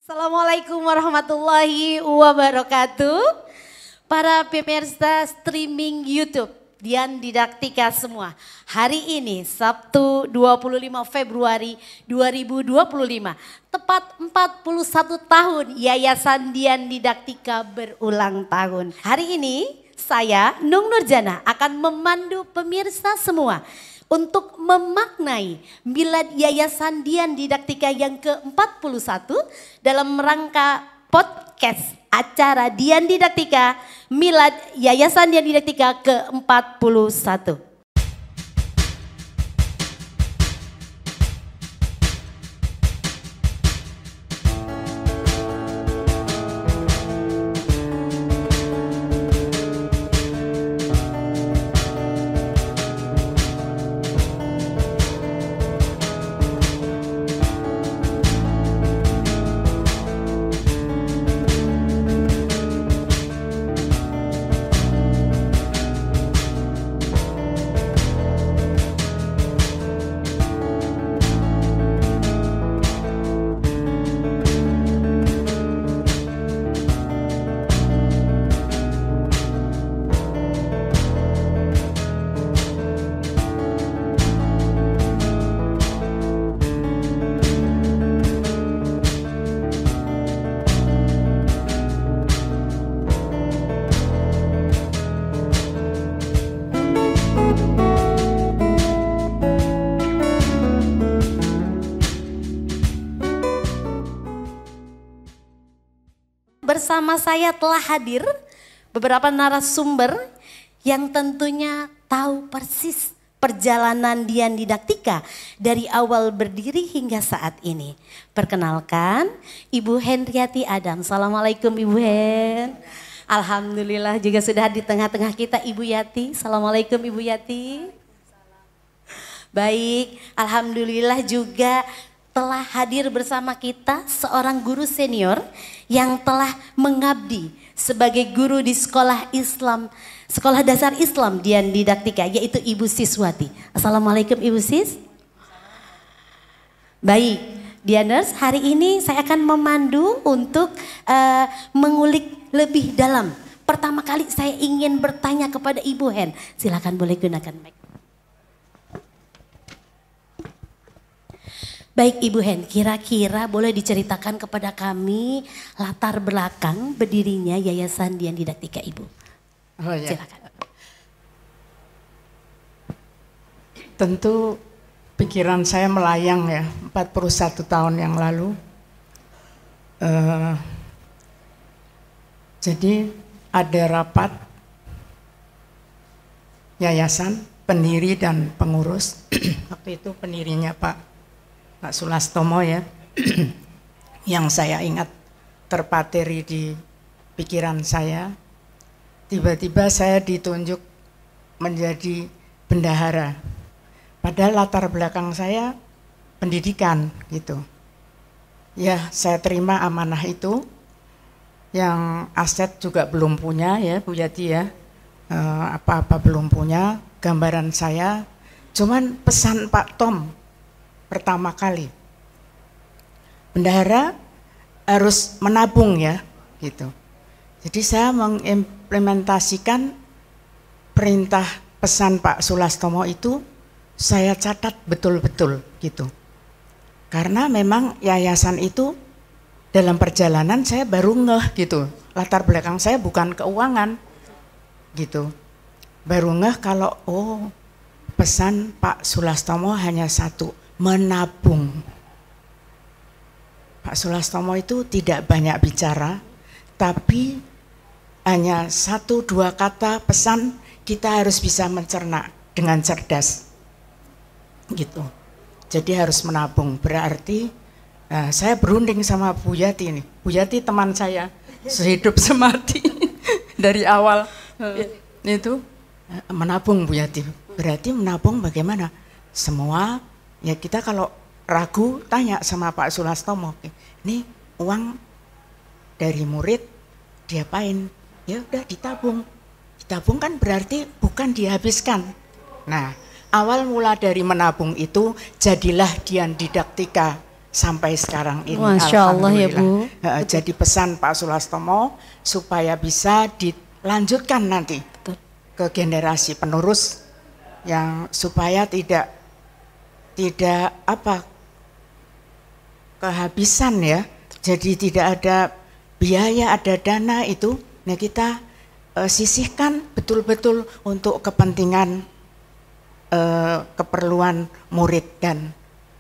Assalamualaikum warahmatullahi wabarakatuh. Para pemirsa streaming YouTube Dian Didaktika semua. Hari ini Sabtu 25 Februari 2025. Tepat 41 tahun Yayasan Dian Didaktika berulang tahun. Hari ini saya Nung Nurjana akan memandu pemirsa semua untuk memaknai milad Yayasan Dian Didaktika yang ke-41 dalam rangka podcast acara Dian Didaktika milad Yayasan Dian Didaktika ke-41. Bersama saya telah hadir beberapa narasumber yang tentunya tahu persis perjalanan Dian Didaktika dari awal berdiri hingga saat ini. Perkenalkan Ibu Hendriati Adam. Assalamualaikum Ibu Hen. Alhamdulillah juga sudah di tengah-tengah kita Ibu Yati. Assalamualaikum Ibu Yati. Baik, alhamdulillah juga telah hadir bersama kita seorang guru senior yang telah mengabdi sebagai guru di sekolah Islam, sekolah dasar Islam Dian Didaktika, yaitu Ibu Siswati. Assalamualaikum Ibu Sis. Baik, Dianers, hari ini saya akan memandu untuk mengulik lebih dalam. Pertama kali saya ingin bertanya kepada Ibu Hen, silakan boleh gunakan mic. Baik Ibu Hen, kira-kira boleh diceritakan kepada kami latar belakang berdirinya Yayasan Dian Didaktika Ibu? Oh, ya. Silakan. Tentu pikiran saya melayang ya, 41 tahun yang lalu. Jadi ada rapat yayasan, pendiri dan pengurus. Waktu itu pendirinya Pak Sulastomo ya, yang saya ingat terpateri di pikiran saya. Tiba-tiba saya ditunjuk menjadi bendahara. Padahal latar belakang saya pendidikan gitu. Ya saya terima amanah itu, yang aset juga belum punya ya Bu Yati ya, apa-apa belum punya, gambaran saya. Cuman pesan Pak Tom pertama kali, bendahara harus menabung ya gitu. Jadi saya mengimplementasikan perintah pesan Pak Sulastomo itu, saya catat betul-betul gitu. Karena memang yayasan itu dalam perjalanan saya baru ngeh gitu, latar belakang saya bukan keuangan gitu. Baru ngeh kalau oh pesan Pak Sulastomo hanya satu, menabung. Pak Sulastomo itu tidak banyak bicara, tapi hanya 1-2 kata pesan kita harus bisa mencerna dengan cerdas gitu. Jadi harus menabung, berarti saya berunding sama Bu Yati nih. Bu Yati teman saya sehidup semati dari awal itu menabung Bu Yati. Berarti menabung bagaimana? Semua ya kita kalau ragu tanya sama Pak Sulastomo, ini uang dari murid diapain? Ya udah ditabung. Ditabung kan berarti bukan dihabiskan. Nah, awal mula dari menabung itu jadilah Dian Didaktika sampai sekarang ini. Masya Allah ya Bu. Jadi pesan Pak Sulastomo supaya bisa dilanjutkan nanti ke generasi penerus yang supaya tidak kehabisan ya. Jadi tidak ada biaya, ada dana itu. Nah kita sisihkan betul-betul untuk kepentingan keperluan murid dan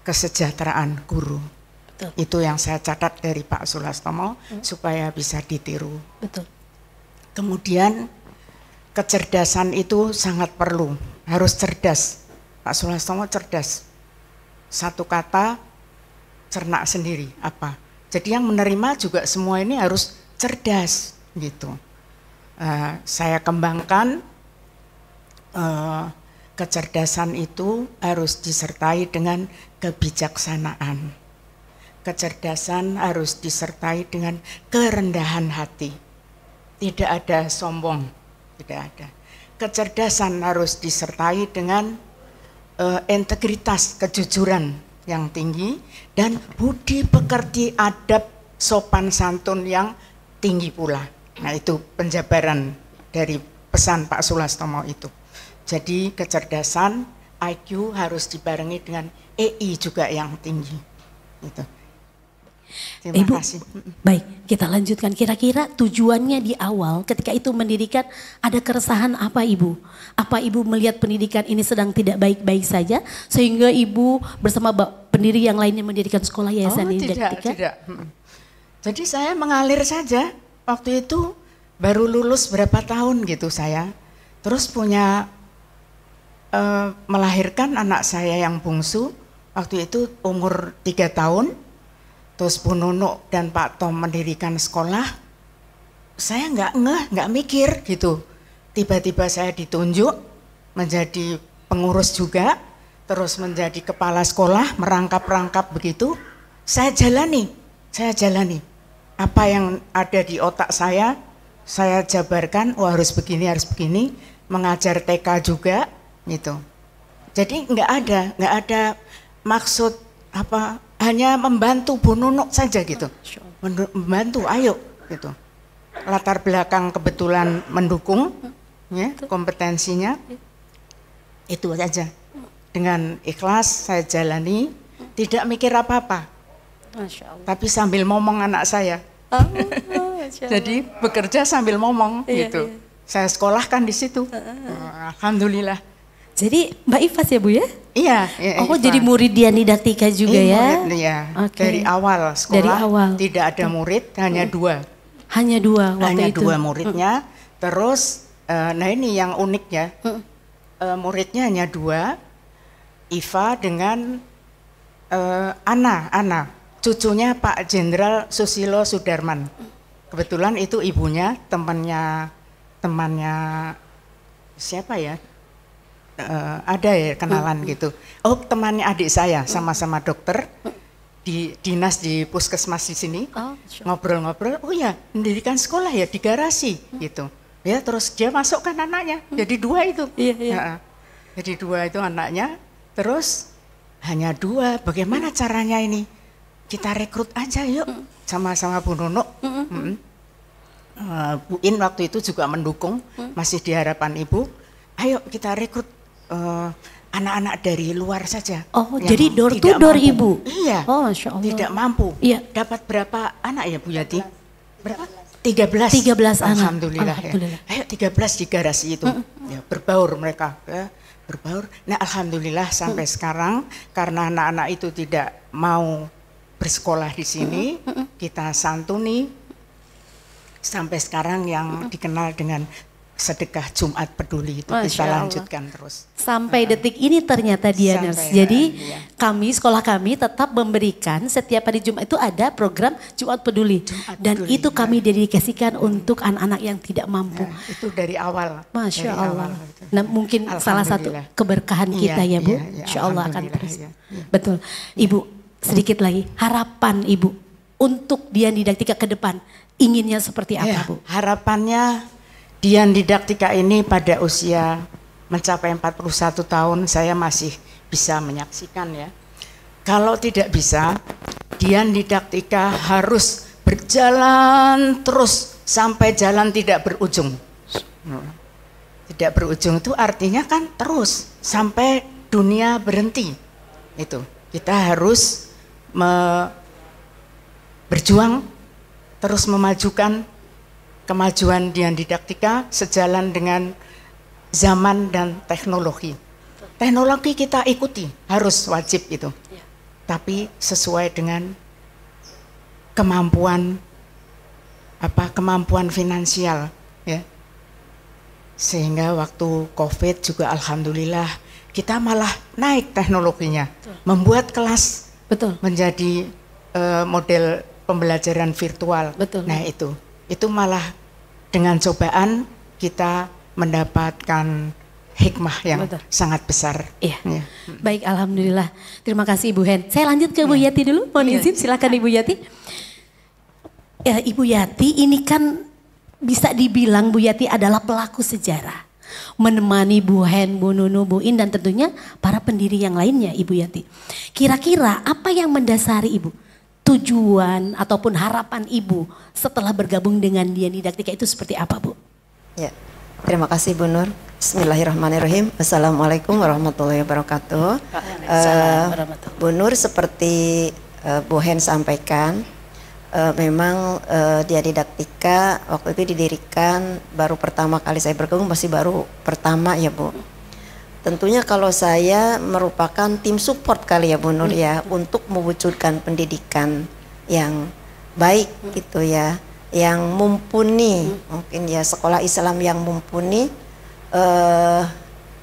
kesejahteraan guru. Betul. Itu yang saya catat dari Pak Sulastomo supaya bisa ditiru. Betul. Kemudian kecerdasan itu sangat perlu, harus cerdas. Pak Sulastomo cerdas. Satu kata cerna sendiri apa. Jadi yang menerima juga semua ini harus cerdas gitu. Saya kembangkan kecerdasan itu harus disertai dengan kebijaksanaan. Kecerdasan harus disertai dengan kerendahan hati. Tidak ada sombong, tidak ada. Kecerdasan harus disertai dengan integritas, kejujuran yang tinggi dan budi pekerti, adab, sopan santun yang tinggi pula. Nah itu penjabaran dari pesan Pak Sulastomo itu. Jadi kecerdasan IQ harus dibarengi dengan EI juga yang tinggi. Gitu. Terima kasih. Baik, kita lanjutkan. Kira-kira tujuannya di awal ketika itu mendirikan ada keresahan apa Ibu? Apa Ibu melihat pendidikan ini sedang tidak baik-baik saja sehingga Ibu bersama pendiri yang lainnya mendirikan sekolah yayasan didaktika? Tidak. Jadi saya mengalir saja. Waktu itu baru lulus berapa tahun gitu saya. Terus punya melahirkan anak saya yang bungsu, waktu itu umur 3 tahun, terus Bu Nunuk dan Pak Tom mendirikan sekolah, saya nggak mikir gitu. Tiba-tiba saya ditunjuk menjadi pengurus juga, terus menjadi kepala sekolah, merangkap-rangkap begitu, saya jalani. Apa yang ada di otak saya jabarkan, harus begini, mengajar TK juga, gitu. Jadi nggak ada maksud apa, hanya membantu Bu Nunuk saja gitu, membantu, ayo gitu. Latar belakang kebetulan mendukung, ya, kompetensinya, itu saja. Dengan ikhlas saya jalani, tidak mikir apa-apa, tapi sambil ngomong anak saya. Jadi bekerja sambil ngomong, gitu. Iya. Saya sekolahkan di situ, alhamdulillah. Jadi Mbak Ifas ya Bu ya? Iya. Oh Ifas. Jadi murid Dian Didaktika juga ya? Murid, ya. Okay. Dari awal sekolah tidak ada murid, hanya 2. Hanya 2 waktu itu? Hanya 2 muridnya, terus nah ini yang unik ya, muridnya hanya 2, Iva dengan Ana, cucunya Pak Jenderal Susilo Sudarman. Kebetulan itu ibunya temannya siapa ya? Ada ya kenalan gitu. Oh temannya adik saya, sama-sama dokter di dinas di puskesmas di sini. Ngobrol-ngobrol, oh ya mendirikan sekolah ya di garasi gitu. Ya terus dia masukkan anaknya, jadi 2 itu. Iya. Jadi 2 itu anaknya, terus hanya 2. Bagaimana caranya ini? Kita rekrut aja yuk, sama-sama Bu Nunuk. Bu In waktu itu juga mendukung, masih di harapan Ibu. Ayo kita rekrut anak-anak dari luar saja. Oh, jadi door to door Ibu? Iya. Oh, Masya Allah. Tidak mampu. Iya. Dapat berapa anak ya Bu Yati? Berapa? 13 anak. Alhamdulillah. Ya. Ayo 13 di garasi itu. Ya, berbaur mereka. Ya, berbaur. Nah alhamdulillah sampai sekarang karena anak-anak itu tidak mau bersekolah di sini, kita santuni sampai sekarang yang dikenal dengan sedekah Jumat Peduli itu. Masya kita lanjutkan Allah. Terus sampai detik ini ternyata Dianers. Jadi sekolah kami tetap memberikan setiap hari Jumat itu ada program Jumat Peduli, dan itu kami dedikasikan untuk anak-anak yang tidak mampu. Itu dari awal. Masya Allah. Nah mungkin salah satu keberkahan kita ya Bu. Insya Allah akan terus. Betul. Ibu sedikit lagi harapan Ibu untuk Dian Didaktika ke depan, inginnya seperti apa Bu? Harapannya Dian Didaktika ini pada usia mencapai 41 tahun saya masih bisa menyaksikan ya. Kalau tidak bisa, Dian Didaktika harus berjalan terus sampai jalan tidak berujung. Tidak berujung itu artinya kan terus sampai dunia berhenti. Itu kita harus berjuang terus memajukan kemajuan Dian Didaktika sejalan dengan zaman dan teknologi. Teknologi kita ikuti, harus wajib itu. Tapi sesuai dengan kemampuan finansial, ya. Sehingga waktu Covid juga alhamdulillah kita malah naik teknologinya. Membuat kelas menjadi model pembelajaran virtual. Nah, itu malah dengan cobaan kita mendapatkan hikmah yang sangat besar. Iya. Ya. Baik, alhamdulillah. Terima kasih Ibu Hen. Saya lanjut ke Bu Yati dulu. Mohon izin, silakan Ibu Yati. Ya, Ibu Yati ini kan bisa dibilang Bu Yati adalah pelaku sejarah. Menemani Bu Hen, Bu Nunu, Bu In dan tentunya para pendiri yang lainnya Ibu Yati. Kira-kira apa yang mendasari Ibu? Tujuan ataupun harapan Ibu setelah bergabung dengan Dian Didaktika itu seperti apa Bu? Ya, terima kasih Bu Nur. Bismillahirrahmanirrahim. Assalamualaikum warahmatullahi wabarakatuh. Bu Nur, seperti Bu Hen sampaikan, memang Dian Didaktika waktu itu didirikan baru pertama kali saya bergabung, masih baru pertama ya Bu. Tentunya kalau saya merupakan tim support kali ya Bu Nur ya, untuk mewujudkan pendidikan yang baik gitu ya, yang mumpuni, mungkin ya sekolah Islam yang mumpuni,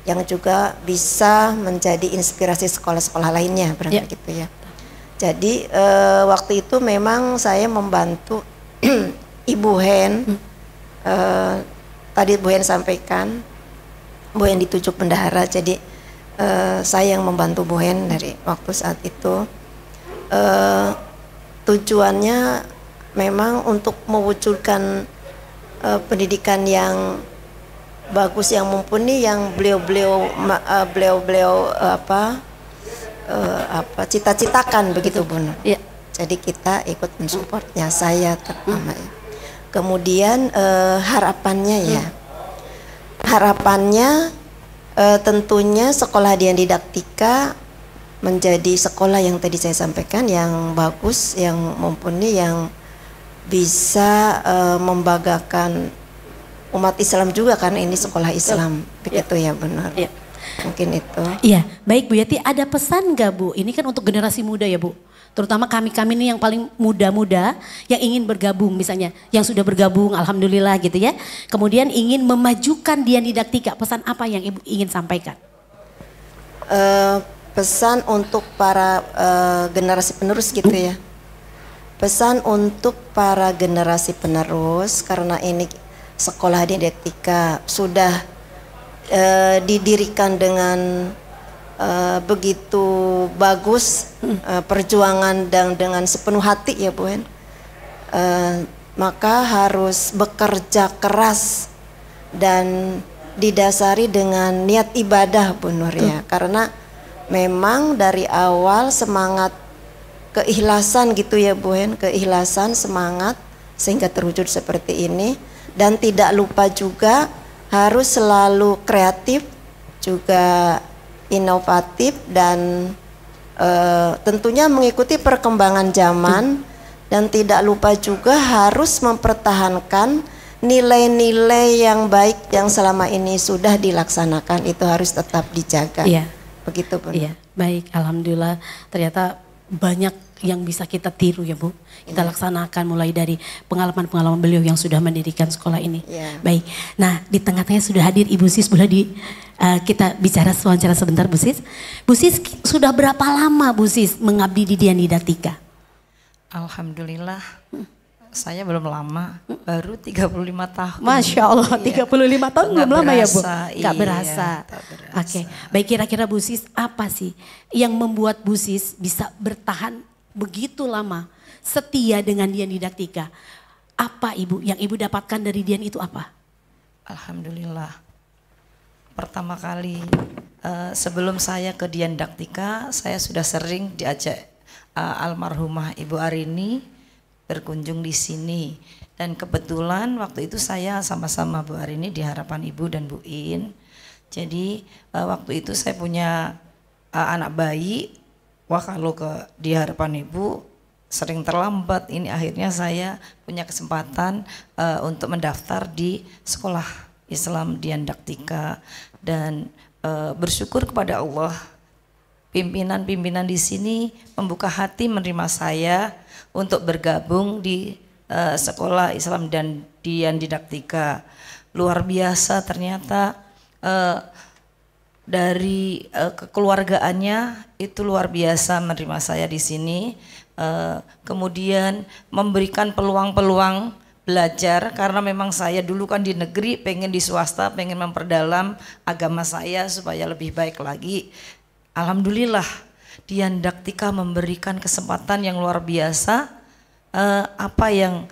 yang juga bisa menjadi inspirasi sekolah-sekolah lainnya, berarti gitu ya. Jadi waktu itu memang saya membantu Ibu Hen, tadi Bu Hen sampaikan, Bu Hen ditujuk bendahara, jadi saya yang membantu Bu Hen dari waktu saat itu. Tujuannya memang untuk mewujudkan pendidikan yang bagus, yang mumpuni, yang beliau cita-citakan begitu Bu. Ya. Jadi kita ikut mensupportnya, saya terutama. Kemudian harapannya ya. Harapannya tentunya sekolah Dian Didaktika menjadi sekolah yang tadi saya sampaikan, yang bagus, yang mumpuni, yang bisa membanggakan umat Islam juga karena ini sekolah Islam. Begitu ya, benar. Ya. Mungkin itu. Iya, baik Bu Yati, ada pesan nggak Bu? Ini kan untuk generasi muda ya Bu. Terutama kami ini yang paling muda-muda yang ingin bergabung misalnya, yang sudah bergabung alhamdulillah gitu ya. Kemudian ingin memajukan Dian Didaktika, pesan apa yang Ibu ingin sampaikan? Pesan untuk para generasi penerus gitu ya. Pesan untuk para generasi penerus, karena ini sekolah Dian Didaktika sudah didirikan dengan begitu bagus, perjuangan dan dengan sepenuh hati ya Bu Hen, maka harus bekerja keras dan didasari dengan niat ibadah Bu Nur ya, karena memang dari awal semangat keikhlasan gitu ya Bu Hen, keikhlasan, semangat sehingga terwujud seperti ini. Dan tidak lupa juga harus selalu kreatif, juga inovatif, dan tentunya mengikuti perkembangan zaman, dan tidak lupa juga harus mempertahankan nilai-nilai yang baik yang selama ini sudah dilaksanakan, itu harus tetap dijaga. Iya. Begitu Bu. Iya, baik, alhamdulillah ternyata banyak yang bisa kita tiru ya Bu. Kita laksanakan mulai dari pengalaman-pengalaman beliau yang sudah mendirikan sekolah ini. Baik, nah di tengah-tengah sudah hadir Ibu Sis, boleh kita bicara wawancara sebentar Bu Sis. Bu Sis sudah berapa lama Bu Sis mengabdi di Dian Didaktika? Alhamdulillah saya belum lama, baru 35 tahun. Masya Allah, 35 tahun belum lama ya Bu? Gak berasa. Oke, baik, kira-kira Bu Sis apa sih yang membuat Bu Sis bisa bertahan begitu lama setia dengan Dian Didaktika? Apa Ibu yang Ibu dapatkan dari Dian itu apa? Alhamdulillah, pertama kali sebelum saya ke Dian Didaktika, saya sudah sering diajak almarhumah Ibu Arini berkunjung di sini. Dan kebetulan waktu itu saya sama-sama Bu Arini di harapan Ibu dan Bu In. Jadi waktu itu saya punya anak bayi. Wah, kalau di harapan Ibu sering terlambat. Ini akhirnya saya punya kesempatan untuk mendaftar di sekolah Islam Dian Daktika, dan bersyukur kepada Allah, pimpinan-pimpinan di sini membuka hati menerima saya untuk bergabung di sekolah Islam dan Dian Didaktika. Luar biasa ternyata, dari kekeluargaannya itu luar biasa menerima saya di sini. Kemudian memberikan peluang-peluang belajar, karena memang saya dulu kan di negeri, pengen di swasta, pengen memperdalam agama saya supaya lebih baik lagi. Alhamdulillah Dian Daktika memberikan kesempatan yang luar biasa. Apa yang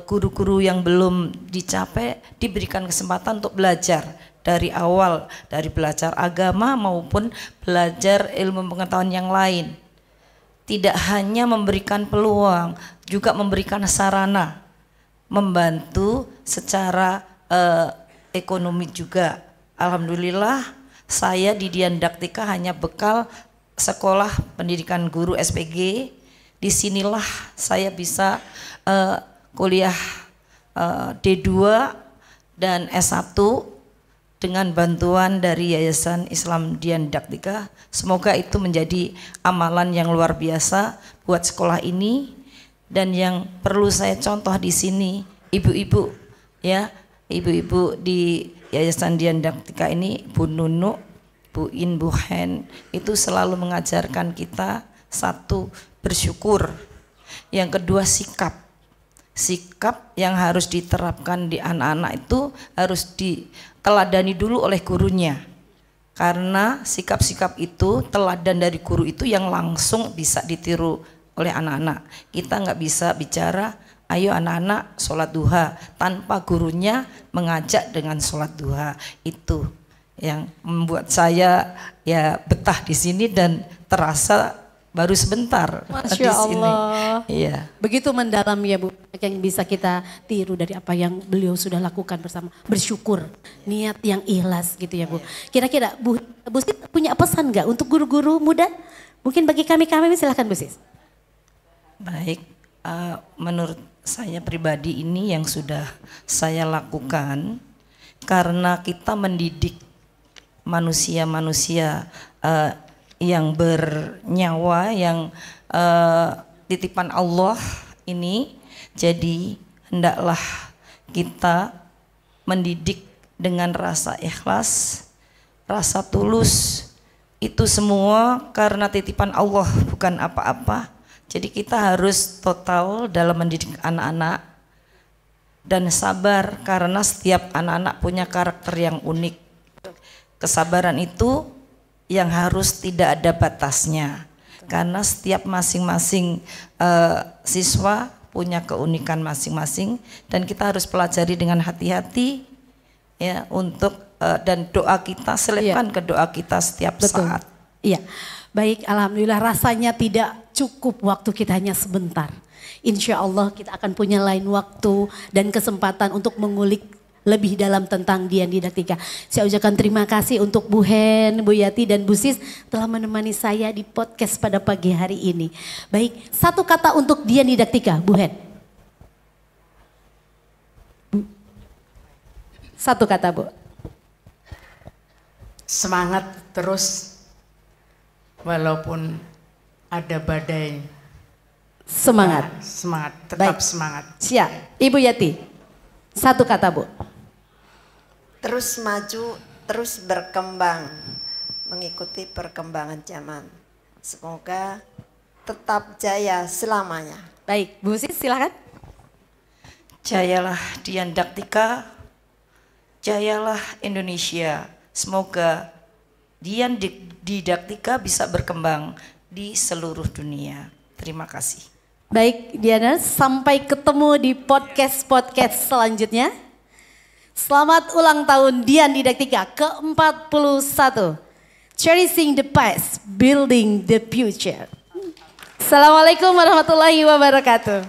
guru-guru yang belum dicapai diberikan kesempatan untuk belajar dari awal, dari belajar agama maupun belajar ilmu pengetahuan yang lain. Tidak hanya memberikan peluang, juga memberikan sarana, membantu secara ekonomi juga. Alhamdulillah saya di Dian Daktika hanya bekal sekolah pendidikan guru SPG. Disinilah saya bisa kuliah D2 dan S1 dengan bantuan dari Yayasan Islam Dian Daktika. Semoga itu menjadi amalan yang luar biasa buat sekolah ini. Dan yang perlu saya contoh di sini, ibu-ibu ya, ibu-ibu di Yayasan Dian Daktika ini, Bu Nunu, Bu In, Bu Hen, itu selalu mengajarkan kita satu, bersyukur. Yang kedua, sikap. Sikap yang harus diterapkan di anak-anak itu harus diteladani dulu oleh gurunya. Karena sikap-sikap itu, teladan dari guru itu yang langsung bisa ditiru oleh anak-anak. Kita nggak bisa bicara, ayo anak-anak sholat duha tanpa gurunya mengajak dengan sholat duha. Itu yang membuat saya ya betah di sini dan terasa baru sebentar di sini. Allah. Iya. Begitu mendalam ya Bu, yang bisa kita tiru dari apa yang beliau sudah lakukan bersama. Bersyukur, niat yang ikhlas gitu ya Bu. Kira-kira Bu Sis punya pesan nggak untuk guru-guru muda? Mungkin bagi kami silahkan Bu Sis. Baik, menurut saya pribadi ini yang sudah saya lakukan karena kita mendidik manusia-manusia yang bernyawa, yang titipan Allah ini. Jadi hendaklah kita mendidik dengan rasa ikhlas, rasa tulus. Itu semua karena titipan Allah, bukan apa-apa. Jadi kita harus total dalam mendidik anak-anak dan sabar, karena setiap anak-anak punya karakter yang unik. Kesabaran itu yang harus tidak ada batasnya, karena setiap masing-masing siswa punya keunikan masing-masing, dan kita harus pelajari dengan hati-hati ya, untuk dan doa kita selipkan ke doa kita setiap saat. Iya. Baik, alhamdulillah rasanya tidak cukup waktu kita hanya sebentar. Insya Allah kita akan punya lain waktu dan kesempatan untuk mengulik lebih dalam tentang Dian Didaktika. Saya ucapkan terima kasih untuk Bu Hen, Bu Yati dan Bu Sis telah menemani saya di podcast pada pagi hari ini. Baik, satu kata untuk Dian Didaktika, Bu Hen. Satu kata Bu. Semangat terus walaupun ada badai. Semangat. Nah, semangat, tetap Baik. semangat. Siap. Ibu Yati, satu kata Bu. Terus maju, terus berkembang, mengikuti perkembangan zaman. Semoga tetap jaya selamanya. Baik, Bu Sis silakan. Jayalah Dian Daktika, jayalah Indonesia. Semoga Dian Didaktika bisa berkembang di seluruh dunia. Terima kasih. Baik Diana, sampai ketemu di podcast selanjutnya. Selamat ulang tahun Dian Didaktika ke-41. Cherishing the past, building the future. Assalamualaikum warahmatullahi wabarakatuh.